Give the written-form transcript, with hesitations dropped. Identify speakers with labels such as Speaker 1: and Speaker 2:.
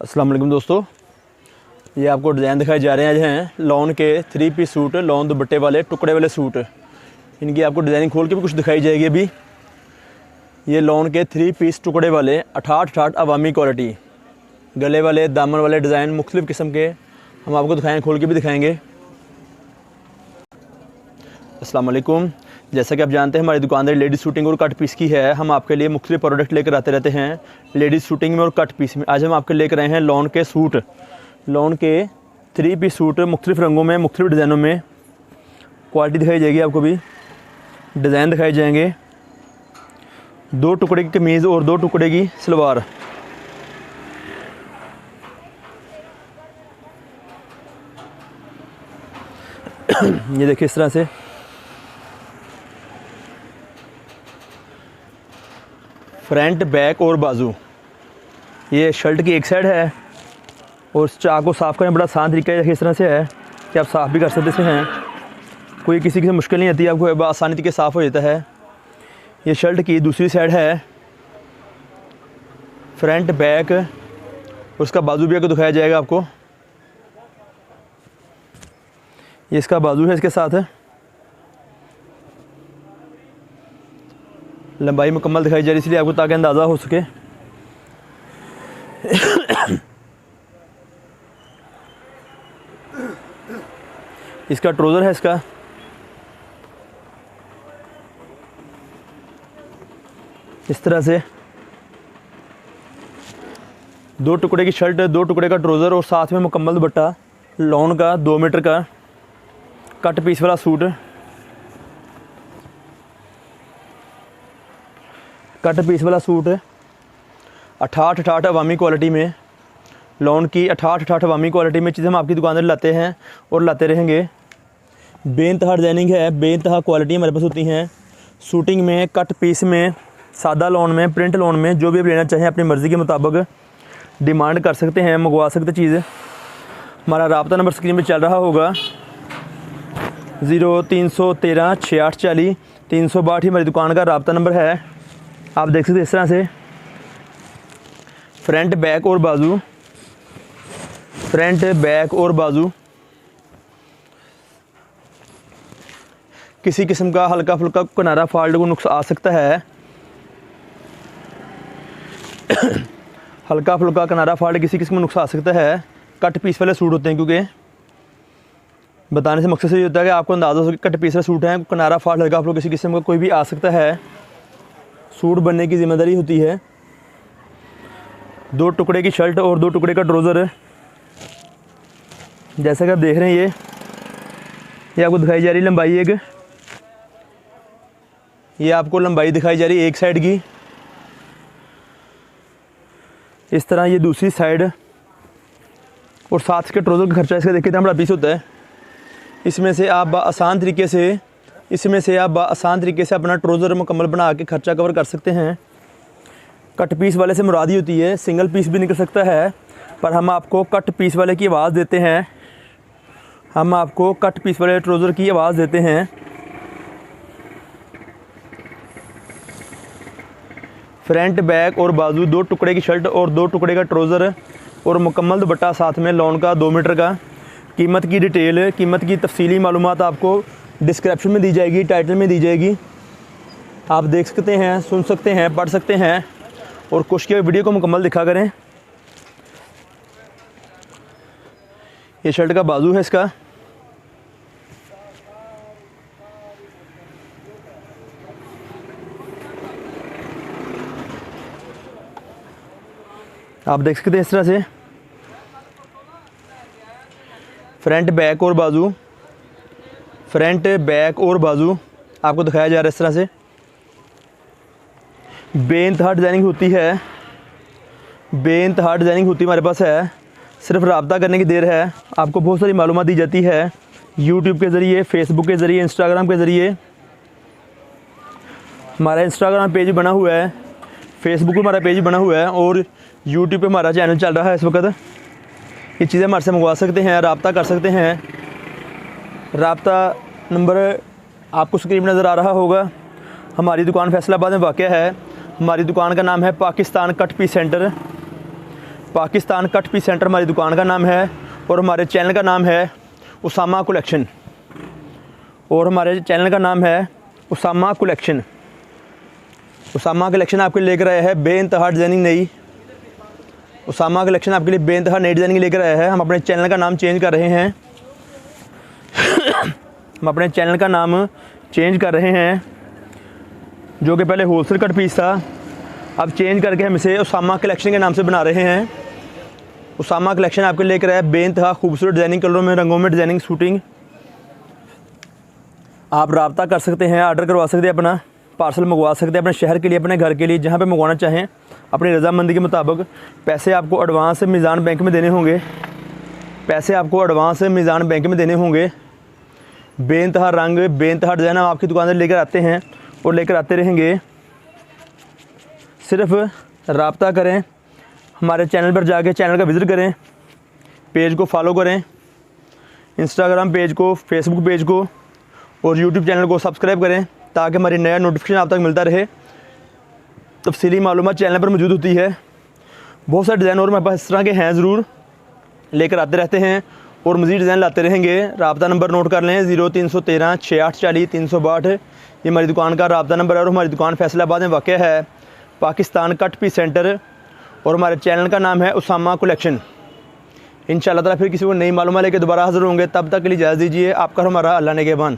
Speaker 1: अस्सलाम वालेकुम दोस्तों, ये आपको डिज़ाइन दिखाए जा रहे हैं लॉन के 3 पीस सूट, लॉन दुपट्टे वाले टुकड़े वाले सूट। इनकी आपको डिज़ाइन खोल के भी कुछ दिखाई जाएगी। अभी ये लॉन के 3 पीस टुकड़े वाले 68 अवामी क्वालिटी, गले वाले दामन वाले डिज़ाइन मुख्तलिफ़ किस्म के हम आपको दिखाएँ, खोल के भी दिखाएँगे। अस्सलाम वालेकुम। जैसा कि आप जानते हैं हमारी दुकानदारी लेडीज़ शूटिंग और कट पीस की है। हम आपके लिए मुख्तलिफ प्रोडक्ट लेकर आते रहते हैं लेडीज़ शूटिंग में और कट पीस में। आज हम आपके लेकर आए हैं लॉन के सूट, लॉन के 3 पीस सूट मुख्तलिफ रंगों में, मुख्तलिफ डिज़ाइनों में। क्वालिटी दिखाई जाएगी आपको, भी डिज़ाइन दिखाए जाएंगे। 2 टुकड़े की कमीज़ और 2 टुकड़े की सलवार। ये देखिए इस तरह से फ्रंट, बैक और बाजू। ये शर्ट की एक साइड है और इस चाक को साफ़ करने बड़ा आसान तरीका है। इस तरह से है कि आप साफ़ भी कर सकते हैं, कोई किसी की मुश्किल नहीं आती, आपको आसानी तरीके साफ़ हो जाता है। ये शर्ट की दूसरी साइड है, फ्रंट बैक और उसका बाजू भी आपको दिखाया जाएगा। आपको ये इसका बाजू है, इसके साथ लंबाई मुकम्मल दिखाई जा रही है, इसलिए आपको ताकि अंदाज़ा हो सके। इसका ट्राउज़र है, इसका इस तरह से 2 टुकड़े की शर्ट, 2 टुकड़े का ट्राउज़र और साथ में मुकम्मल दुपट्टा लॉन का 2 मीटर का कट पीस वाला सूट। कट पीस वाला सूट 68 अवामी क्वालिटी में, लॉन की 68 अवामी क्वालिटी में चीज़ें हम आपकी दुकान पर लाते हैं और लाते रहेंगे। बेइंतहा डिज़ाइनिंग है, बेइंतहा क्वालिटी हमारे पास होती हैं शूटिंग में, कट पीस में, सादा लॉन में, प्रिंट लॉन में। जो भी आप लेना चाहें अपनी मर्ज़ी के मुताबिक डिमांड कर सकते हैं, मंगवा सकते चीज़। हमारा राब्ता नंबर स्क्रीन पे चल रहा होगा 0313 6840 362 हमारी दुकान का राब्ता नंबर है। आप देख सकते हैं इस तरह से फ्रंट, बैक और बाजू, फ्रंट, बैक और बाजू। किसी किस्म का हल्का फुल्का किनारा फॉल्ट को नुकसान आ सकता है। हल्का फुल्का किनारा फॉल्ट किसी किस्म का नुकसान आ सकता है। कट पीस वाले सूट होते हैं, क्योंकि बताने से मकसद ये होता है कि आपको अंदाज़ा हो कि कट पीस वाले सूट हैं, किनारा फॉल्ट हल्का फुल्का किसी किस्म का कोई भी आ सकता है। सूट बनने की ज़िम्मेदारी होती है। 2 टुकड़े की शर्ट और 2 टुकड़े का ट्राउज़र, जैसा कि आप देख रहे हैं। ये आपको दिखाई जा रही है लंबाई एक, ये आपको लंबाई दिखाई जा रही है एक साइड की। इस तरह ये दूसरी साइड और साथ के ट्राउज़र का खर्चा इसका देखिए इतना बड़ा पीस होता है। इसमें से आप आसान तरीके से अपना ट्राउज़र मुकम्मल बना के खर्चा कवर कर सकते हैं। कट पीस वाले से मुराद ही होती है, सिंगल पीस भी निकल सकता है, पर हम आपको कट पीस वाले की आवाज़ देते हैं। हम आपको कट पीस वाले ट्राउज़र की आवाज़ देते हैं। फ्रंट, बैक और बाजू, 2 टुकड़े की शर्ट और 2 टुकड़े का ट्राउज़र और मुकम्मल दुपट्टा साथ में लॉन का 2 मीटर का। कीमत की डिटेल, कीमत की तफसीली मालूमात आपको डिस्क्रिप्शन में दी जाएगी, टाइटल में दी जाएगी। आप देख सकते हैं, सुन सकते हैं, पढ़ सकते हैं और कोशिश की वीडियो को मुकम्मल दिखा करें। ये शर्ट का बाजू है, इसका आप देख सकते हैं इस तरह से फ्रंट, बैक और बाजू, फ्रंट, बैक और बाजू आपको दिखाया जा रहा है। इस तरह से बेइंतहा डिज़ाइनिंग होती है, बेइंतहा डिज़ाइनिंग होती हमारे पास है। सिर्फ रब्ता करने की देर है। आपको बहुत सारी मालूमात दी जाती है यूट्यूब के ज़रिए, फेसबुक के ज़रिए, इंस्टाग्राम के ज़रिए। हमारा इंस्टाग्राम पेज बना हुआ है, फेसबुक पर हमारा पेज बना हुआ है और यूट्यूब पे हमारा चैनल चल रहा है इस वक्त। ये चीज़ें हमारे से मंगवा सकते हैं, रब्ता कर सकते हैं। रब्ता नंबर आपको स्क्रीन में नज़र आ रहा होगा। हमारी दुकान फैसलाबाद में वाक़ है। हमारी दुकान का नाम है Pakistan cut piece centre. Pakistan cut piece centre हमारी दुकान का नाम है और हमारे चैनल का नाम है उसामा कलेक्शन। और हमारे चैनल का नाम है उसामा कलेक्शन। उसामा कलेक्शन आपके लिए लेकर आया है बेइंतहा डिज़ाइनिंग नई। उसामा कलेक्शन आपके लिए बेइंतहा नई डिज़ाइनिंग लेकर आया है। हम अपने चैनल का नाम चेंज कर रहे हैं हम अपने चैनल का नाम चेंज कर रहे हैं, जो कि पहले होलसेल कट पीस था, अब चेंज करके हम इसे उसामा कलेक्शन के नाम से बना रहे हैं। उसामा कलेक्शन आपके लिए लेकर आया है बेइंतहा खूबसूरत डिज़ाइनिंग कलरों में, रंगों में डिज़ाइनिंग शूटिंग। आप रब्ता कर सकते हैं, ऑर्डर करवा सकते हैं, अपना पार्सल मंगवा सकते हैं अपने शहर के लिए, अपने घर के लिए, जहाँ पे मंगवाना चाहें अपनी रजामंदी के मुताबिक। पैसे आपको एडवांस मीज़ान बैंक में देने होंगे, पैसे आपको एडवांस मीज़ान बैंक में देने होंगे। बेइंतहा रंग, बेइंतहा डिज़ाइन हम आपकी दुकान से लेकर आते हैं और लेकर आते रहेंगे। सिर्फ रब्ता करें, हमारे चैनल पर जाके चैनल का विज़िट करें, पेज को फॉलो करें, इंस्टाग्राम पेज को, फेसबुक पेज को और यूट्यूब चैनल को सब्सक्राइब करें, ताकि हमारी नया नोटिफिकेशन आप तक मिलता रहे। तफसीली मालूमात चैनल पर मौजूद होती है। बहुत सारे डिज़ाइन और हमारे पास इस तरह के हैं, ज़रूर लेकर आते रहते हैं और मज़ीद डिज़ाइन लाते रहेंगे। रब्ता नंबर नोट कर लें 0313 6840 362। ये हमारी दुकान का रब्ता नंबर है और हमारी दुकान फैसलाबाद में वाक़ है, पाकिस्तान कट पीस सेंटर, और हमारे चैनल का नाम है उसामा कलेक्शन। इंशाअल्लाह ताला फिर किसी को नई मालूमात लेकर दोबारा हाज़िर होंगे। तब तक के लिए इजाज़त दीजिए। आपका हमारा अल्लाह नेगहबान।